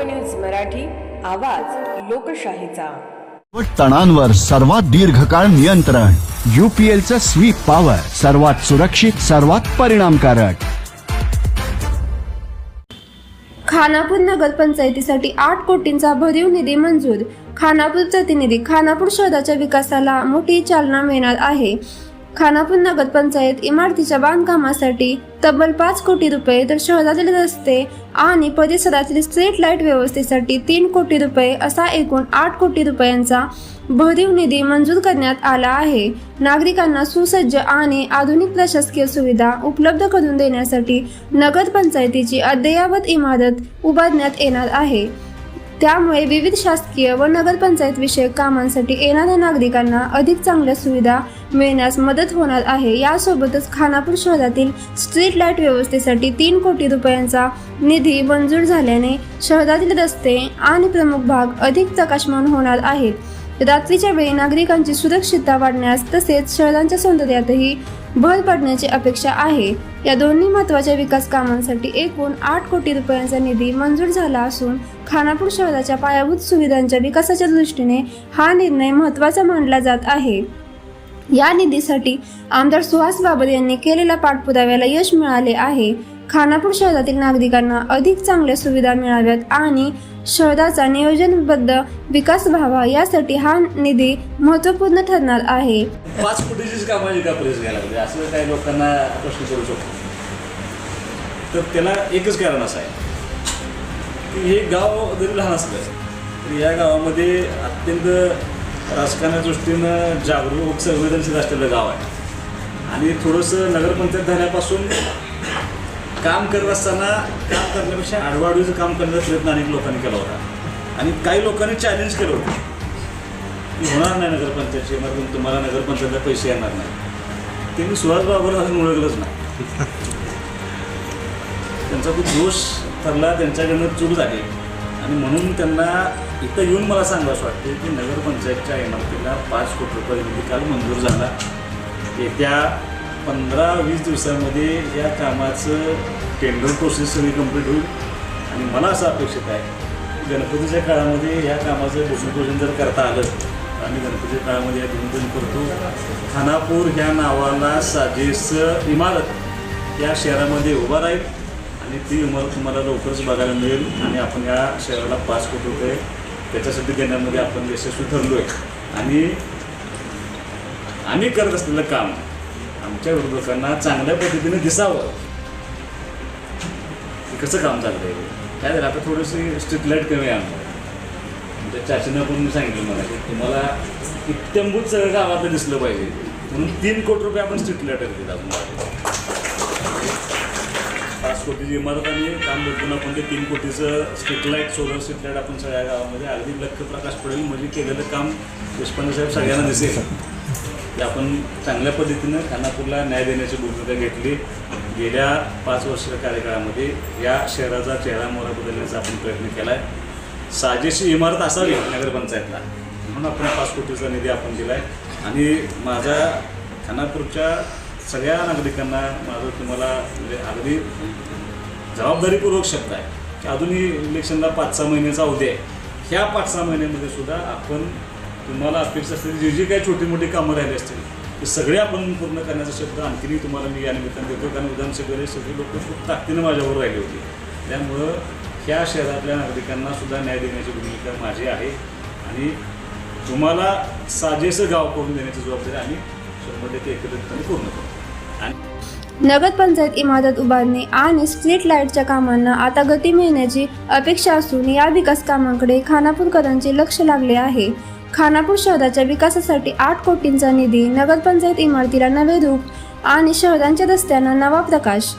News Marathi, आवाज लोकशाहीचा. तणांवर सर्वात दीर्घकाळ नियंत्रण. UPLचं स्वीप पॉवर सर्वात सुरक्षित, सर्वात परिणामकारक. खानापूर नगरपंचायतीसाठी 8 कोटींचा भरीव निधी मंजूर. खानापूर प्रतिनिधी. खानापूर शहराच्या विकासाला मोठी चालना मिळणार आहे. खानापूर नगरपंचायत इमारतीच्या बांधकामासाठी तब्बल 5 कोटी रुपये, तर शहरातील रस्ते आणि परिसरातील स्ट्रीट लाईट व्यवस्थेसाठी 3 कोटी रुपये असा एकूण 8 कोटी रुपयांचा भरीव निधी मंजूर करण्यात आला आहे. नागरिकांना सुसज्ज आणि आधुनिक प्रशासकीय सुविधा उपलब्ध करून देण्यासाठी नगरपंचायतीची अद्ययावत इमारत उभारण्यात येणार आहे. त्यामुळे विविध शासकीय व नगरपंचायत विषयक कामांसाठी येणाऱ्या नागरिकांना अधिक चांगल्या सुविधा मिळण्यास मदत होणार आहे. यासोबतच खानापूर शहरातील स्ट्रीट लाईट व्यवस्थेसाठी 3 कोटी रुपयांचा निधी मंजूर झाल्याने शहरातील रस्ते आणि प्रमुख भाग अधिक प्रकाशमान होणार आहेत. रात्रीच्या वेळी नागरिकांची सुरक्षितता वाढण्यास तसेच शहरांच्या सौंदर्यातही भर पडण्याची अपेक्षा आहे. या दोन्ही महत्त्वाच्या विकास कामांसाठी एकूण 8 कोटी रुपयांचा निधी मंजूर झाला असून खानापूर शहराच्या पायाभूत सुविधांच्या विकासाच्या दृष्टीने हा निर्णय महत्त्वाचा मानला जात आहे. या निधीसाठी आमदार सुहास बाबर यांनी केलेल्या पाठपुराव्याला यश मिळाले आहे. खानापूर शहरातील नागरिकांना अधिक चांगल्या सुविधा मिळाव्यात आणि शहराचा नियोजनबद्ध विकास व्हावा यासाठी हा निधी महत्त्वपूर्ण ठरणार आहे. 5 कोटीचीच कामाची का प्रेस घ्यायला लागते असं काही लोकांना प्रश्न करू शकतो. तर त्याला एकच कारण असं आहे की हे गाव जरी लहान असलं तरी या गावामध्ये अत्यंत राजकारणाच्या दृष्टीनं जागरूक संवेदनशील असलेलं गाव आहे. आणि थोडंसं नगरपंचायत झाल्यापासून काम करत असताना काम करण्यापेक्षा आडवाडीचं काम करण्याचा प्रयत्न अनेक लोकांनी केला होता. आणि काही लोकांनी चॅलेंज केलं होतं की होणार नाही नगरपंचायतची इमारत, तुम्हाला नगरपंचायतला पैसे येणार नाही. त्यांनी सुहास बाबूला अजून ओळखलंच नाही. त्यांचा खूप दोष ठरला, त्यांच्याकडनं चूक झाली. आणि म्हणून त्यांना इथं येऊन मला सांगावं वाटते की नगरपंचायतच्या इमारतीला 5 कोटी रुपये निधी काल मंजूर झाला. येत्या 15-20 दिवसांमध्ये या कामाचं टेंडर प्रोसेस सगळी कंप्लीट होईल. आणि मला असं अपेक्षित आहे की गणपतीच्या काळामध्ये या कामाचं भूमिपूजन जर करता आलं तर आम्ही गणपतीच्या काळामध्ये या भूमिपूजन करतो. खानापूर ह्या नावाला साजेसं इमारत या शहरामध्ये उभा राहील आणि ती इमारत तुम्हाला लवकरच बघायला मिळेल. आणि आपण या शहराला 5 कोटी रुपये त्याच्यासाठी देण्यामध्ये आपण यशस्वी ठरलो आहे. आणि आम्ही करत असलेलं काम आमच्या विरोधकांना चांगल्या पद्धतीने दिसावं की कसं काम चाललं आहे. काय झालं आता थोडीशी स्ट्रीट लाईट कमी आहे आमच्या चाचीनं पण मी सांगितलं मला की तुम्हाला इत्यंभूत सगळं गावातलं दिसलं पाहिजे म्हणून 3 कोटी रुपये आपण स्ट्रीट लाईट दिली. अजून 5 कोटीची इमारत आणि काम बघून आपण ते 3 कोटीचं street light, solar street light आपण सगळ्या गावामध्ये अगदी लक्ष प्रकाश पडेल म्हणजे केलेलं काम देशपांडे साहेब सगळ्यांना दिसेल की आपण चांगल्या पद्धतीनं खानापूरला न्याय देण्याची भूमिका घेतली. गेल्या 5 वर्षाच्या कार्यकाळामध्ये या शहराचा चेहरा मोहरा बदलण्याचा आपण प्रयत्न केला आहे. साजेशी इमारत असावी नगरपंचायतला म्हणून आपण 5 कोटीचा निधी आपण दिला आहे. आणि माझ्या खानापूरच्या सगळ्या नागरिकांना माझं तुम्हाला म्हणजे अगदी जबाबदारीपूर्वक शब्द आहे की अजूनही इलेक्शनला 5-6 महिन्याचा अवधी आहे. ह्या 5-6 महिन्यामध्ये सुद्धा आपण तुम्हाला अपेक्षा असलेली जी काही छोटी मोठी कामं राहिली असतील ते सगळे आपण पूर्ण करण्याचा शब्द आणखीनही तुम्हाला मी या निमित्ताने देतो. कारण विधानसभेला सगळे लोक खूप ताकदीनं माझ्याबरोबर राहिली होती. त्यामुळं ह्या शहरातल्या नागरिकांना सुद्धा न्याय देण्याची भूमिका माझी आहे. आणि तुम्हाला साजेसं गाव करून देण्याची जबाबदारी आम्ही 100% एकत्रितपणे पूर्ण करू. नगरपंचायत इमारत उभारणी आणि स्ट्रीट लाईटच्या कामांना आता गती मिळण्याची अपेक्षा असून या विकास कामांकडे खानापूरकरांचे लक्ष लागले आहे. खानापूर शहराच्या विकासासाठी 8 कोटींचा निधी, नगरपंचायत इमारतीला नवे रूप आणि शहरांच्या रस्त्यांना नवा प्रकाश.